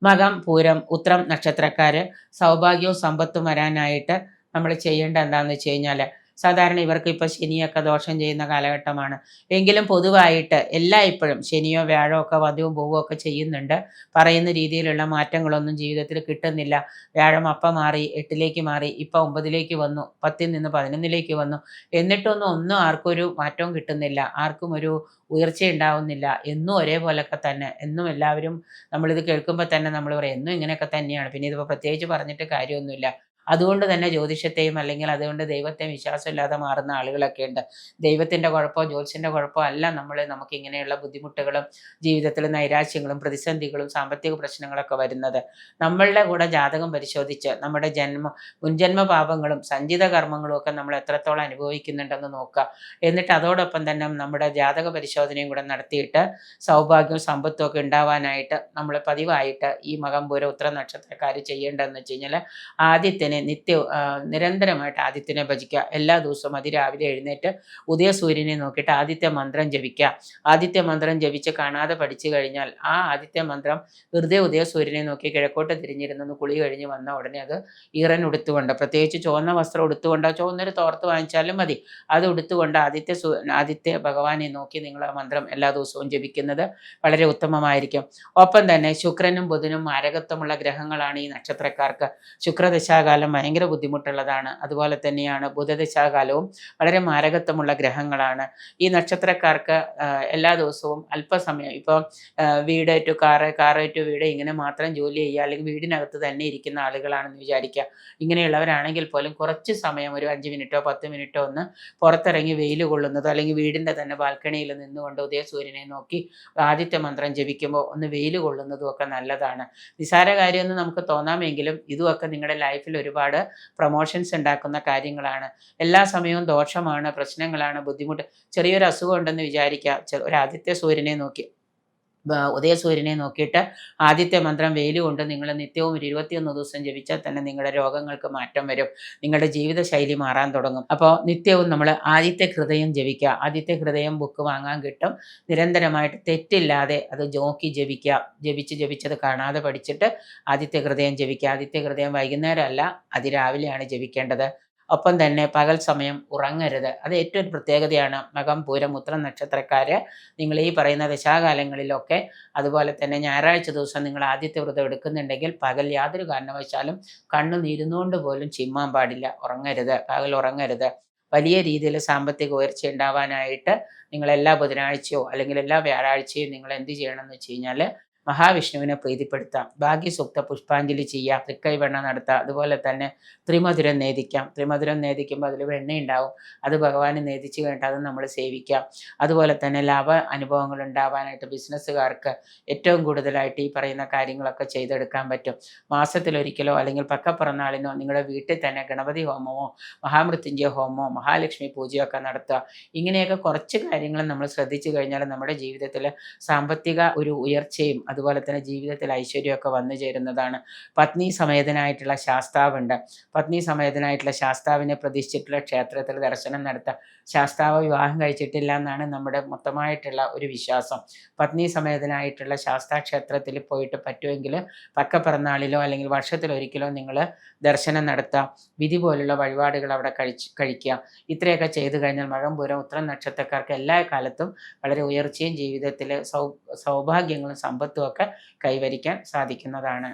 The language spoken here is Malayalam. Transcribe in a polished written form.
മകം, പൂരം, ഉത്രം നക്ഷത്രക്കാര് സൗഭാഗ്യവും സമ്പത്തും വരാനായിട്ട് നമ്മൾ ചെയ്യേണ്ട എന്താണെന്ന് വെച്ച് കഴിഞ്ഞാൽ, സാധാരണ ഇവർക്ക് ഇപ്പോൾ ശനിയൊക്കെ ദോഷം ചെയ്യുന്ന കാലഘട്ടമാണ്. എങ്കിലും പൊതുവായിട്ട് ഇപ്പോഴും ശനിയോ വ്യാഴമോ ഒക്കെ വധുവും പോവുകയും ഒക്കെ ചെയ്യുന്നുണ്ട്. പറയുന്ന രീതിയിലുള്ള മാറ്റങ്ങളൊന്നും ജീവിതത്തിൽ കിട്ടുന്നില്ല. വ്യാഴം അപ്പം മാറി 8ലേക്ക് മാറി, ഇപ്പം 9ലേക്ക് വന്നു, 10ൽ നിന്ന് 11ലേക്ക് വന്നു. ഒന്നും ആർക്കും ഒരു മാറ്റവും കിട്ടുന്നില്ല. ആർക്കും ഒരു ഉയർച്ച ഉണ്ടാവുന്നില്ല. എന്നും ഒരേപോലൊക്കെ തന്നെ. എന്നും എല്ലാവരും നമ്മളിത് കേൾക്കുമ്പോൾ തന്നെ നമ്മൾ പറയും എന്നും ഇങ്ങനെയൊക്കെ തന്നെയാണ്. പിന്നെ ഇതിപ്പോൾ പ്രത്യേകിച്ച് പറഞ്ഞിട്ട് കാര്യമൊന്നുമില്ല. അതുകൊണ്ട് തന്നെ ജ്യോതിഷത്തെയും അല്ലെങ്കിൽ അതുകൊണ്ട് ദൈവത്തെയും വിശ്വാസമില്ലാതെ മാറുന്ന ആളുകളൊക്കെ ഉണ്ട്. ദൈവത്തിൻ്റെ കുഴപ്പമോ ജ്യോത്സ്യൻ്റെ കുഴപ്പമോ അല്ല നമുക്ക് ഇങ്ങനെയുള്ള ബുദ്ധിമുട്ടുകളും ജീവിതത്തിൽ നൈരാശ്യങ്ങളും പ്രതിസന്ധികളും സാമ്പത്തിക പ്രശ്നങ്ങളൊക്കെ വരുന്നത്. നമ്മളുടെ കൂടെ ജാതകം പരിശോധിച്ച് നമ്മുടെ മുൻജന്മ പാപങ്ങളും സഞ്ചിത കർമ്മങ്ങളും ഒക്കെ നമ്മൾ എത്രത്തോളം അനുഭവിക്കുന്നുണ്ടെന്ന് നോക്കുക. എന്നിട്ട് അതോടൊപ്പം തന്നെ നമ്മുടെ ജാതക പരിശോധനയും കൂടെ നടത്തിയിട്ട് സൗഭാഗ്യവും സമ്പത്തും ഒക്കെ ഉണ്ടാവാനായിട്ട് നമ്മൾ പതിവായിട്ട് ഈ മകം പൂരം ഉത്തര നക്ഷത്രക്കാർ ചെയ്യേണ്ടതെന്ന് വെച്ച് കഴിഞ്ഞാൽ, ആദ്യത്തിന് നിരന്തരമായിട്ട് ആദിത്യനെ ഭജിക്കുക. എല്ലാ ദിവസവും അതിരാവിലെ എഴുന്നേറ്റ് ഉദയസൂര്യനെ നോക്കിയിട്ട് ആദിത്യ മന്ത്രം ജപിക്കുക. ആദിത്യ മന്ത്രം ജപിച്ച് കാണാതെ പഠിച്ചു കഴിഞ്ഞാൽ ആ ആദിത്യ മന്ത്രം വെറുതെ ഉദയസൂര്യനെ നോക്കി കിഴക്കോട്ട് തിരിഞ്ഞിരുന്നു കുളി കഴിഞ്ഞ് വന്ന ഉടനെ അത് ഈറൻ ഉടുത്തുകൊണ്ട്, പ്രത്യേകിച്ച് ചുവന്ന വസ്ത്രം ഉടുത്തുകൊണ്ട്, ചുവന്നൊരു തോർത്ത് വാങ്ങിച്ചാലും മതി, അത് ഉടുത്തുകൊണ്ട് ആദിത്യ ഭഗവാനെ നോക്കി നിങ്ങൾ ആ മന്ത്രം എല്ലാ ദിവസവും ജപിക്കുന്നത് വളരെ ഉത്തമമായിരിക്കും. ഒപ്പം തന്നെ ശുക്രനും ബുധനും മാരകത്വമുള്ള ഗ്രഹങ്ങളാണ് ഈ നക്ഷത്രക്കാർക്ക്. ശുക്രദശാകാലം ഭയങ്കര ബുദ്ധിമുട്ടുള്ളതാണ്. അതുപോലെ തന്നെയാണ് ബുധദശാകാലവും വളരെ മാരകത്വമുള്ള ഗ്രഹങ്ങളാണ്. ഈ നക്ഷത്രക്കാർക്ക് എല്ലാ ദിവസവും അല്പസമയം, ഇപ്പോൾ വീട് ടു കാറ്, കാറ് ടു വീട്, ഇങ്ങനെ മാത്രം ജോലി ചെയ്യുക, അല്ലെങ്കിൽ വീടിനകത്ത് തന്നെ ഇരിക്കുന്ന ആളുകളാണെന്ന് വിചാരിക്കുക. ഇങ്ങനെയുള്ളവരാണെങ്കിൽ പോലും കുറച്ച് സമയം, ഒരു 5 മിനിറ്റോ 10 മിനിറ്റോ ഒന്ന് പുറത്തിറങ്ങി വെയിൽ കൊള്ളുന്നതോ, അല്ലെങ്കിൽ വീടിൻ്റെ തന്നെ ബാൽക്കണിയിൽ നിന്നുകൊണ്ട് ഉദയസൂര്യനെ നോക്കി ആദിത്യ മന്ത്രം ജപിക്കുമ്പോൾ ഒന്ന് വെയിൽ കൊള്ളുന്നതും ഒക്കെ നല്ലതാണ്. നിസ്സാര കാര്യമെന്ന് നമുക്ക് തോന്നാമെങ്കിലും ഇതുമൊക്കെ നിങ്ങളുടെ ലൈഫിൽ ഒരുപാട് പ്രൊമോഷൻസ് ഉണ്ടാക്കുന്ന കാര്യങ്ങളാണ്. എല്ലാ സമയവും ദോഷമാണ്, പ്രശ്നങ്ങളാണ്, ബുദ്ധിമുട്ട്. ചെറിയൊരു അസുഖം ഉണ്ടെന്ന് വിചാരിക്കുക, ഒരു ഉദയസൂര്യനെ നോക്കിയിട്ട് ആദിത്യ മന്ത്രം വെയിൽ കൊണ്ട് നിങ്ങൾ നിത്യവും ഒരു 21 ദിവസം ജപിച്ചാൽ തന്നെ നിങ്ങളുടെ രോഗങ്ങൾക്ക് മാറ്റം വരും. നിങ്ങളുടെ ജീവിതശൈലി മാറാൻ തുടങ്ങും. അപ്പോൾ നിത്യവും നമ്മൾ ആദിത്യ ഹൃദയം ജപിക്കുക. ആദിത്യ ഹൃദയം ബുക്ക് വാങ്ങാൻ കിട്ടും. നിരന്തരമായിട്ട് തെറ്റില്ലാതെ അത് നോക്കി ജപിക്കുക. ജപിച്ചത് കാണാതെ പഠിച്ചിട്ട് ആദിത്യ ഹൃദയം ജപിക്കുക. ആദിത്യ ഹൃദയം വൈകുന്നേരമല്ല, അതിരാവിലെയാണ് ജപിക്കേണ്ടത്. ഒപ്പം തന്നെ പകൽ സമയം ഉറങ്ങരുത്. അത് ഏറ്റവും ഒരു പ്രത്യേകതയാണ്. മകം, പൂരം, ഉത്രം നക്ഷത്രക്കാര് നിങ്ങൾ ഈ പറയുന്ന ദശാകാലങ്ങളിലൊക്കെ, അതുപോലെ തന്നെ ഞായറാഴ്ച ദിവസം നിങ്ങൾ ആദിത്യ വ്രതം എടുക്കുന്നുണ്ടെങ്കിൽ പകൽ യാതൊരു കാരണവശാലും കണ്ണുനീരുന്നുകൊണ്ട് പോലും ചിമ്മാൻ പാടില്ല. പകൽ ഉറങ്ങരുത്. വലിയ രീതിയിൽ സാമ്പത്തിക ഉയർച്ച ഉണ്ടാവാനായിട്ട് നിങ്ങൾ എല്ലാ ബുധനാഴ്ചയോ അല്ലെങ്കിൽ എല്ലാ വ്യാഴാഴ്ചയും നിങ്ങൾ എന്ത് ചെയ്യണമെന്ന് വെച്ച് കഴിഞ്ഞാൽ, മഹാവിഷ്ണുവിനെ പ്രീതിപ്പെടുത്താം. ഭാഗ്യസൂക്ത പുഷ്പാഞ്ജലി ചെയ്യാം, തൃക്കൈവെണ്ണ നടത്താം. അതുപോലെ തന്നെ ത്രിമധുരം നേദിക്കാം. ത്രിമധുരം നേദിക്കുമ്പോൾ അതിൽ വെണ്ണയുണ്ടാവും. അത് ഭഗവാന് നേദിച്ച് കഴിഞ്ഞിട്ട് അത് നമ്മൾ സേവിക്കാം. അതുപോലെ തന്നെ ലാഭ അനുഭവങ്ങൾ ഉണ്ടാവാനായിട്ട് ബിസിനസ്സുകാർക്ക് ഏറ്റവും കൂടുതലായിട്ട് ഈ പറയുന്ന കാര്യങ്ങളൊക്കെ ചെയ്തെടുക്കാൻ പറ്റും. മാസത്തിലൊരിക്കലോ അല്ലെങ്കിൽ പക്കപ്പിറന്നാളിനോ നിങ്ങളുടെ വീട്ടിൽ തന്നെ ഗണപതി ഹോമമോ മഹാമൃത്യുഞ്ജയ ഹോമമോ മഹാലക്ഷ്മി പൂജയോ ഒക്കെ നടത്തുക. ഇങ്ങനെയൊക്കെ കുറച്ച് കാര്യങ്ങൾ നമ്മൾ ശ്രദ്ധിച്ചു കഴിഞ്ഞാൽ നമ്മുടെ ജീവിതത്തിൽ സാമ്പത്തിക ഒരു ഉയർച്ചയും അതുപോലെ തന്നെ ജീവിതത്തിൽ ഐശ്വര്യമൊക്കെ വന്നു ചേരുന്നതാണ്. പത്നി സമേതനായിട്ടുള്ള ശാസ്താവുണ്ട്. പത്നി സമേതനായിട്ടുള്ള ശാസ്താവിനെ പ്രതിഷ്ഠിച്ചിട്ടുള്ള ക്ഷേത്രത്തിൽ ദർശനം നടത്താം. ശാസ്താവ് വിവാഹം കഴിച്ചിട്ടില്ല എന്നാണ് നമ്മുടെ മൊത്തമായിട്ടുള്ള ഒരു വിശ്വാസം. പത്നി സമേതനായിട്ടുള്ള ശാസ്താ ക്ഷേത്രത്തിൽ പോയിട്ട് പറ്റുമെങ്കിൽ പക്കപ്പിറന്നാളിലോ അല്ലെങ്കിൽ വർഷത്തിലൊരിക്കലോ നിങ്ങൾ ദർശനം നടത്താം. വിധി പോലുള്ള വഴിപാടുകൾ അവിടെ കഴിക്കുക. ഇത്രയൊക്കെ ചെയ്തു കഴിഞ്ഞാൽ മകം, പൂരം, ഉത്രം നക്ഷത്രക്കാർക്ക് എല്ലാ കാലത്തും വളരെ ഉയർച്ചയും ജീവിതത്തിൽ സൗഭാഗ്യങ്ങളും സമ്പത്തും ഒക്കെ കൈവരിക്കാൻ സാധിക്കുന്നതാണ്.